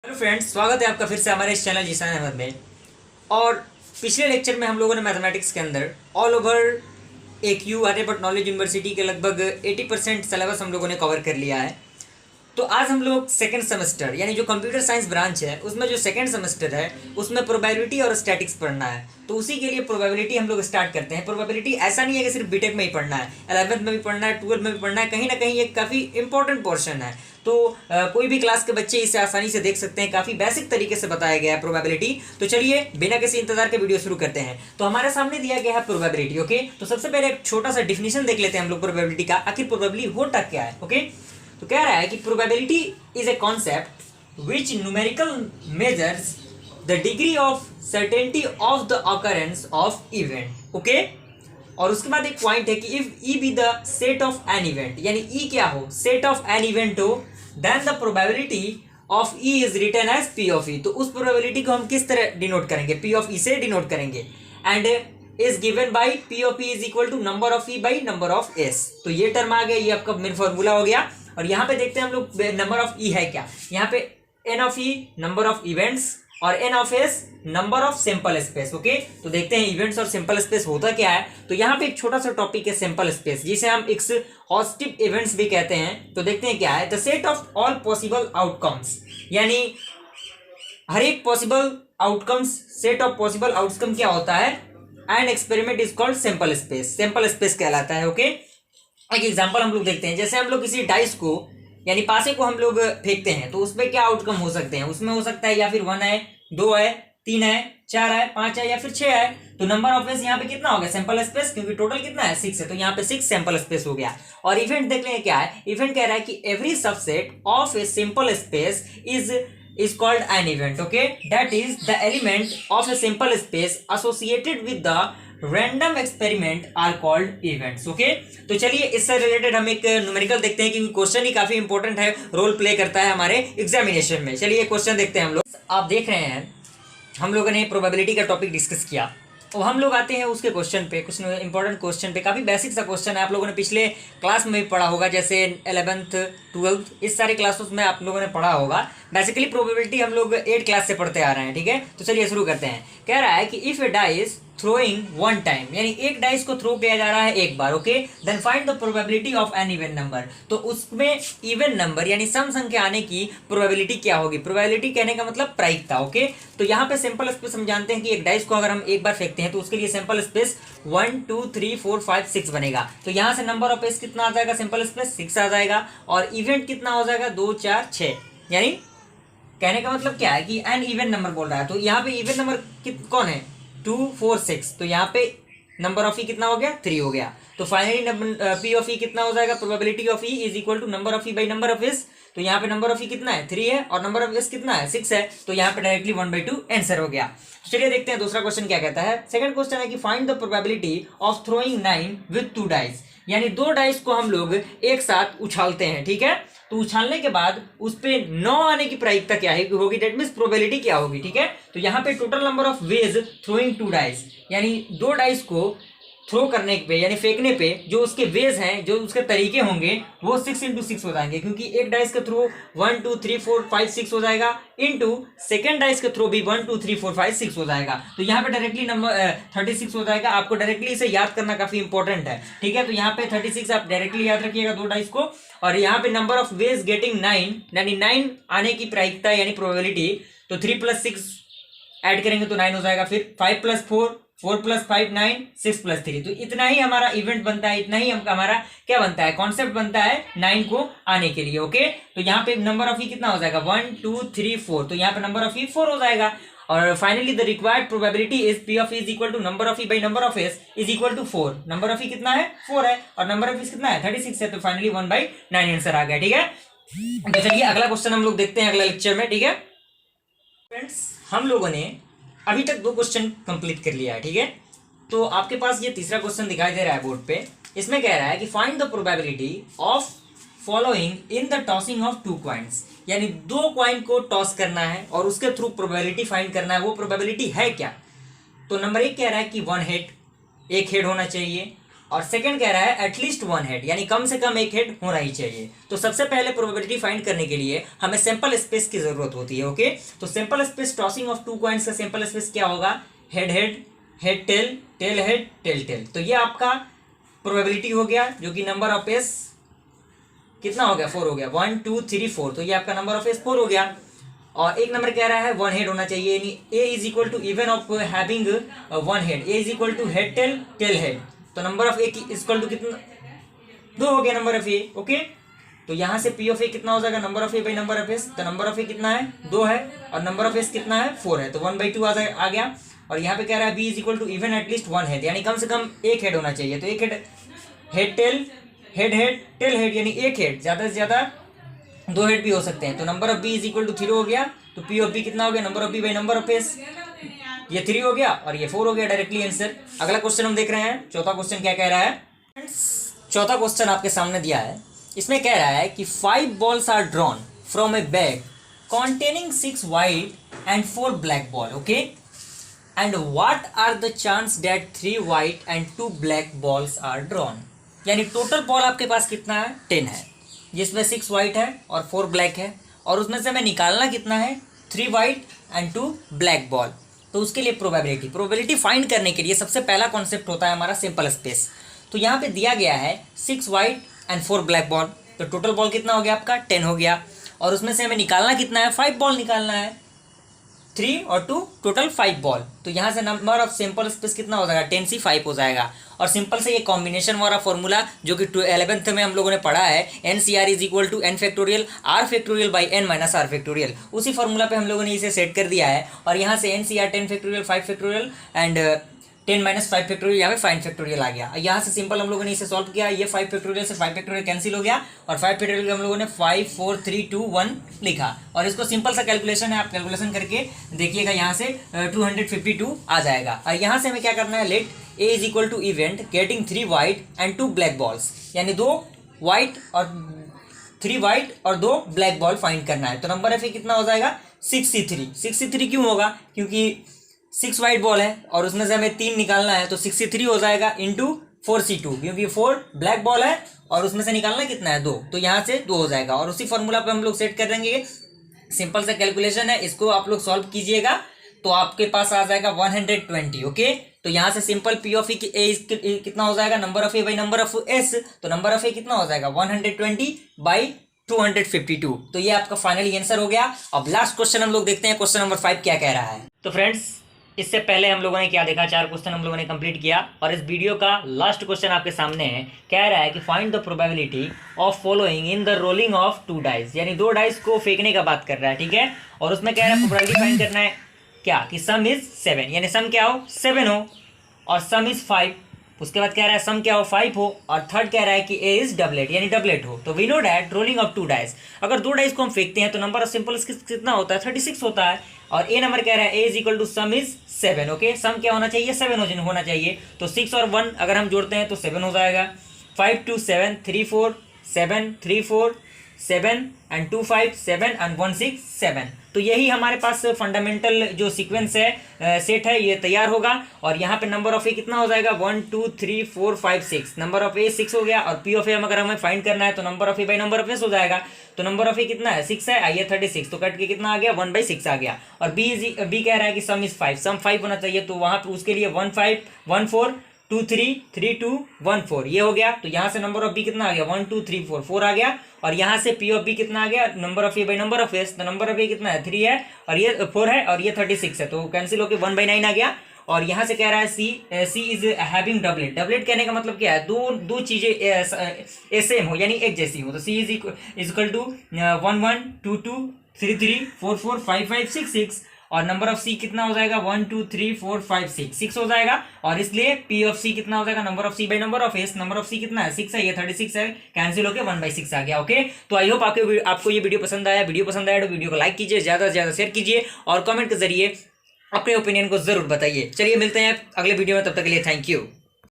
Hello friends, स्वागत है आपका फिर से हमारे इस चैनल जीसान अहमद में। और पिछले लेक्चर में हम लोगों ने मैथमेटिक्स के अंदर all over AQ Aryabhatta knowledge university के लगभग 80% सिलेबस हम लोगों ने कवर कर लिया है। तो आज हम लोग सेकेंड सेमेस्टर यानी जो कंप्यूटर साइंस ब्रांच है उसमें जो सेकेंड सेमेस्टर है उसमें प्रोबेबिलिटी और स्टैटिक्स पढ़ना है। तो उसी के लिए प्रोबेबिलिटी हम लोग स्टार्ट करते हैं। प्रोबेबिलिटी ऐसा नहीं है कि सिर्फ बीटेक में ही पढ़ना है, 11th में भी पढ़ना है, 12th में भी पढ़ना है, कहीं ना कहीं ये काफ़ी इंपॉर्टेंट पोर्शन है। तो कोई भी क्लास के बच्चे इसे आसानी से देख सकते हैं, काफ़ी बेसिक तरीके से बताया गया है प्रोबेबिलिटी। तो चलिए बिना किसी इंतजार के वीडियो शुरू करते हैं। तो हमारे सामने दिया गया है प्रोबेबिलिटी। ओके, तो सबसे पहले एक छोटा सा डिफिनेशन देख लेते हैं हम लोग प्रोबेबिलिटी का, आखिर प्रोबेबिलिटी होता क्या है। ओके, तो कह रहा है कि probability is a concept which numerical measures the degree of certainty of the occurrence of event. Okay, और उसके बाद एक पॉइंट है कि if E be the set of an event, यानी ई क्या हो, सेट ऑफ एन इवेंट हो, then the probability of E is written as P of E. तो उस प्रोबेबिलिटी को हम किस तरह डिनोट करेंगे, पी ऑफ ई से डिनोट करेंगे। And is given by P of E is equal to number of E by number of S. तो ये टर्म आ गया, ये आपका मेन फॉर्मूला हो गया। और यहाँ पे देखते हैं हम लोग नंबर ऑफ ई है क्या, यहाँ पे n of E number of events और n of S number of sample space. Okay, तो देखते हैं इवेंट्स और सैंपल स्पेस होता क्या है। तो यहाँ पे एक छोटा सा टॉपिक है सैंपल स्पेस, जिसे हम एक्सहॉस्टिव इवेंट्स भी कहते हैं। तो देखते हैं क्या है, the set of all possible outcomes, यानी हर एक possible outcomes, set of possible outcome क्या होता है, and experiment is called sample space, sample space कहलाता है। ओके, एक एग्जांपल हम लोग देखते हैं। जैसे हम लोग किसी डाइस को यानी पासे को हम लोग फेंकते हैं, तो उसमें क्या आउटकम हो सकते हैं, उसमें हो सकता है या फिर 1 है, 2 है, 3 है, 4 है, 5 है या फिर 6 है। तो नंबर ऑफ एस यहाँ पे कितना हो गया, सैंपल स्पेस, क्योंकि टोटल कितना है 6 है, तो यहाँ पे 6 सैंपल स्पेस हो गया। और इवेंट देख लेंगे क्या है, इवेंट कह रहा है कि every subset of a simple space is called an event. Okay, that is the element of a simple space associated with the random experiment are called events. Okay, तो चलिए इससे रिलेटेड हम एक न्यूमेरिकल देखते हैं, क्योंकि क्वेश्चन ही काफी important है, रोल प्ले करता है हमारे एग्जामिनेशन में। चलिए क्वेश्चन देखते हैं हम लोग। आप देख रहे हैं हम लोगों ने प्रोबेबिलिटी का टॉपिक डिस्कस किया और हम लोग आते हैं उसके क्वेश्चन पे, कुछ इंपॉर्टेंट क्वेश्चन पे। काफ़ी बेसिक सा क्वेश्चन है, आप लोगों ने पिछले क्लास में भी पढ़ा होगा, जैसे 11th 12th इस सारे क्लासेस में आप लोगों ने पढ़ा होगा। बेसिकली प्रोबेबिलिटी हम लोग 8 क्लास से पढ़ते आ रहे हैं। ठीक है, तो चलिए शुरू करते हैं। कह रहा है कि if A dice throwing 1 time, यानी एक डाइस को थ्रो किया जा रहा है एक बार। Okay, then find the probability of an even number. तो उसमें इवन नंबर यानी सम संख्या आने की प्रोबेबिलिटी क्या होगी। प्रोबेबिलिटी कहने का मतलब प्रायिकता। ओके, तो यहाँ पे सिंपल स्पेस हम जानते हैं कि एक डाइस को अगर हम एक बार फेंकते हैं तो उसके लिए सिंपल स्पेस 1 2 3 4 5 6 बनेगा। तो यहाँ से नंबर ऑफ एस कितना आ जाएगा, सिंपल स्पेस 6 आ जाएगा। और इवेंट कितना हो जाएगा, 2 4 6, यानी कहने का मतलब क्या है कि एन इवन नंबर बोल रहा है। तो यहाँ पे इवन नंबर कौन है, 2 4 6, तो यहाँ पे नंबर ऑफ ई कितना हो गया, 3 हो गया। तो फाइनली पी ऑफ ई कितना हो जाएगा, probability of E is equal to number of E by number of S. तो यहाँ पे नंबर ऑफ ई कितना है, 3 है, और नंबर ऑफ एस कितना है, 6 है। तो यहाँ पे डायरेक्टली 1/2 आंसर हो गया। चलिए देखते हैं दूसरा क्वेश्चन क्या कहता है। सेकंड क्वेश्चन है कि find the probability of throwing 9 with 2 dice, यानी 2 डाइस को हम लोग एक साथ उछालते हैं। ठीक है, तो उछालने के बाद उस पे 9 आने की प्रायिकता क्या है होगी, डेट मीन्स प्रोबेबिलिटी क्या होगी। ठीक है, तो यहाँ पे total number of ways throwing 2 dice, यानी 2 डाइस को थ्रो करने पे यानी फेंकने पे जो उसके वेज हैं, जो उसके तरीके होंगे वो 6 × 6 हो जाएंगे, क्योंकि एक डाइस के थ्रू 1 2 3 4 5 6 हो जाएगा, इनटू सेकेंड डाइस के थ्रू भी 1 2 3 4 5 6 हो जाएगा। तो यहाँ पे डायरेक्टली नंबर 36 हो जाएगा। आपको डायरेक्टली इसे याद करना काफी इंपॉर्टेंट है। ठीक है, तो यहाँ पे 36 आप डायरेक्टली याद रखिएगा 2 डाइस को। और यहाँ पे नंबर ऑफ वेज गेटिंग 9, यानी 9 आने की प्रायिकता यानी प्रोबेबिलिटी, तो 3 + 6 ऐड करेंगे तो 9 हो जाएगा। फिर 5 + 4 4 + 5 9 6 + 3, तो इतना ही हमारा इवेंट बनता है, इतना ही हमारा क्या बनता है, कॉन्सेप्ट बनता है 9 को आने के लिए। ओके, तो यहाँ पे नंबर ऑफ ई कितना हो जाएगा, 1 2 3 4, तो यहाँ पे नंबर ऑफ ई 4 हो जाएगा। और finally the required probability is P of E is equal to number of E by number of S is equal to 4। Number of E कितना है, 4 है, और नंबर ऑफ एस कितना है, 36 है। तो फाइनली 1/9 आंसर आ गया। ठीक है, तो चलिए अगला क्वेश्चन हम लोग देखते हैं अगला लेक्चर में। ठीक है फ्रेंड्स, हम लोगों ने अभी तक 2 क्वेश्चन कंप्लीट कर लिया है। ठीक है, तो आपके पास ये तीसरा क्वेश्चन दिखाई दे रहा है बोर्ड पे। इसमें कह रहा है कि find the probability of following in the tossing of 2 coins, यानी 2 कॉइन को टॉस करना है और उसके थ्रू प्रोबेबिलिटी फाइंड करना है। वो प्रोबेबिलिटी है क्या। तो नंबर 1 कह रहा है कि 1 हेड, एक हेड होना चाहिए। और सेकंड कह रहा है एटलीस्ट वन हेड, यानी कम से कम एक हेड होना ही चाहिए। तो सबसे पहले प्रोबेबिलिटी फाइंड करने के लिए हमें सैंपल स्पेस की जरूरत होती है। ओके, तो sample space tossing of two coins का सैंपल स्पेस क्या होगा, head head, head tail, tail head, tail tail. तो ये आपका प्रोबेबिलिटी हो गया, जो कि नंबर ऑफ एस कितना हो गया, 4 हो गया, 1 2 3 4। तो ये आपका नंबर ऑफ एस 4 हो गया। और एक नंबर कह रहा है वन हेड होना चाहिए, यानी A is equal to event of having one head, A is equal to head tail tail head. तो number of A equal to कितना, 2 हो गया नंबर ऑफ ए। ओके, तो यहाँ से पी ऑफ ए कितना हो जाएगा, number of A by number of S. तो नंबर ऑफ ए कितना है, 2 है, और नंबर ऑफ एस कितना है, 4 है, तो 1/2 आ गया। और यहाँ पे कह रहा है B is equal to even at least one head, यानी कम से कम एक हेड होना चाहिए। तो एक head, head tell, head head, tail head, यानी एक हेड, ज्यादा से ज्यादा 2 हेड भी हो सकते हैं। तो number of B is equal to 3 हो गया। तो पी ऑफ बी कितना हो गया, number of B by number of S, ये 3 हो गया और ये 4 हो गया, डायरेक्टली आंसर। अगला क्वेश्चन हम देख रहे हैं, चौथा क्वेश्चन क्या कह रहा है। चौथा क्वेश्चन आपके सामने दिया है, इसमें कह रहा है कि 5 balls are drawn from a bag containing 6 white and 4 black ball, okay, and what are the chance that 3 white and 2 black balls are drawn। यानी टोटल बॉल आपके पास कितना है, 10 है, जिसमें 6 white है और 4 black है, और उसमें से हमें निकालना कितना है, 3 white and 2 black ball। तो उसके लिए प्रोबेबिलिटी फाइंड करने के लिए सबसे पहला कॉन्सेप्ट होता है हमारा सिंपल स्पेस। तो यहाँ पे दिया गया है 6 white and 4 black ball, तो टोटल बॉल कितना हो गया आपका, 10 हो गया, और उसमें से हमें निकालना कितना है, 5 बॉल निकालना है, 3 और 2 टोटल 5 बॉल। तो यहाँ से नंबर ऑफ सिंपल स्पेस कितना हो जाएगा, 10C5 हो जाएगा। और सिंपल से ये कॉम्बिनेशन वाला फॉर्मूला जो कि 11th में हम लोगों ने पढ़ा है, NCR is equal to n factorial R factorial by n minus R factorial, उसी फॉर्मूला पे हम लोगों ने इसे सेट कर दिया है। और यहाँ से NCR 10 factorial 5 factorial and 10 minus 5 factorial, यहाँ पे 5 फैक्टोरियल आ गया। यहाँ से सिंपल हम लोगों ने इसे सॉल्व किया, ये 5 फैक्टोरियल से 5 फैक्टोरियल कैंसिल हो गया, और 5 फैक्टोरियल हम लोगों ने 5 4 3 2 1 लिखा। और इसको सिंपल सा कैलकुलेशन है, आप कैलकुलेशन करके देखिएगा, यहाँ से 252 आ जाएगा। और यहाँ से हमें क्या करना है, let A is equal to event getting 3 white and 2 black balls, यानी 2 white और 3 white और 2 black ball फाइंड करना है। तो नंबर ऑफ ए कितना हो जाएगा, 63 क्यों होगा, क्योंकि 6 white बॉल है और उसमें से हमें 3 निकालना है, तो 63 हो जाएगा इंटू 4C2, क्योंकि 4 ब्लैक बॉल है और उसमें से निकालना कितना है, 2, तो यहाँ से 2 हो जाएगा। और उसी फॉर्मूला पे हम लोग सेट कर देंगे, सिंपल सा कैलकुलेशन है, इसको आप लोग सॉल्व कीजिएगा तो आपके पास आ जाएगा 120। ओके, तो यहाँ से सिंपल पी ऑफ ए कितना हो जाएगा, number of A by number of S, तो नंबर ऑफ ए कितना हो जाएगा, 120 बाई 252। तो ये आपका फाइनली आंसर हो गया। अब लास्ट क्वेश्चन हम लोग देखते हैं, क्वेश्चन नंबर 5 क्या कह रहा है। तो फ्रेंड्स, इससे पहले हम लोगों ने क्या देखा, 4 क्वेश्चन हम लोगों ने कंप्लीट किया, और इस वीडियो का लास्ट क्वेश्चन आपके सामने है। कह रहा है कि find the probability of following in the rolling of 2 dice, यानी 2 डाइस को फेंकने का बात कर रहा है, ठीक है। और उसमें कह रहा है प्रोबेबिलिटी फाइंड करना है क्या, कि सम इज 7, यानी सम क्या हो, 7 हो, और सम इज 5। उसके बाद कह रहा है सम क्या हो, 5 हो, और थर्ड कह रहा है कि ए इज डबलेट, यानी डबलेट हो। तो we know that rolling of 2 dice, अगर 2 डाइस को हम फेंकते हैं तो नंबर ऑफ सिंपल कितना होता है, 36 होता है। और ए नंबर कह रहा है A is equal to sum is 7। Okay, sum क्या होना चाहिए, 7 होना चाहिए। तो 6 और 1 अगर हम जोड़ते हैं तो 7 हो जाएगा। 5 2 7 3 4 7 3 4 7 एंड 2 5 7 एंड 1 6 7। तो यही हमारे पास फंडामेंटल जो सीक्वेंस है, सेट है, ये तैयार होगा। और यहाँ पे नंबर ऑफ ए कितना हो जाएगा, 1 2 3 4 5 6, नंबर ऑफ ए 6 हो गया। और पी ऑफ ए अगर हमें फाइंड करना है तो number of A by number of S हो जाएगा। तो नंबर ऑफ ए कितना है, 6 है, आइए 36, तो कट के कितना आ गया, 1/6 आ गया। और बी कह रहा है कि सम इज 5, सम 5 होना चाहिए, तो वहाँ पे उसके लिए 1 5 1 4 2 3 3 2 1 4 ये हो गया। तो यहाँ से नंबर ऑफ बी कितना आ गया, 1 2 3 4 4 आ गया। और यहाँ से पी ऑफ बी कितना आ गया, number of A by number of S, तो नंबर ऑफ ए कितना है, 3 है, और ये 4 है, और ये 36 है, तो कैंसिल होकर 1/9 आ गया। और यहाँ से कह रहा है सी इज हैविंग डबलेट। डबलेट कहने का मतलब क्या है, दो चीजें सेम हो, यानी एक जैसी हो। तो सी इज इक्वल टू 1 1 2 2 3 3 4 4 5 5 6 6, और नंबर ऑफ सी कितना हो जाएगा, 1 2 3 4 5 6 हो जाएगा। और इसलिए पी ऑफ सी कितना हो जाएगा, number of C by number of S, number of C कितना है, 6 है, ये 36 है, कैंसिल होकर 1/6 आ गया। ओके, तो आई होप आपको ये वीडियो पसंद आया। तो वीडियो को लाइक कीजिए, ज्यादा से ज्यादा शेयर कीजिए, और कमेंट के जरिए अपने ओपिनियन को जरूर बताइए। चलिए मिलते हैं अगले वीडियो में, तब तक के लिए थैंक यू।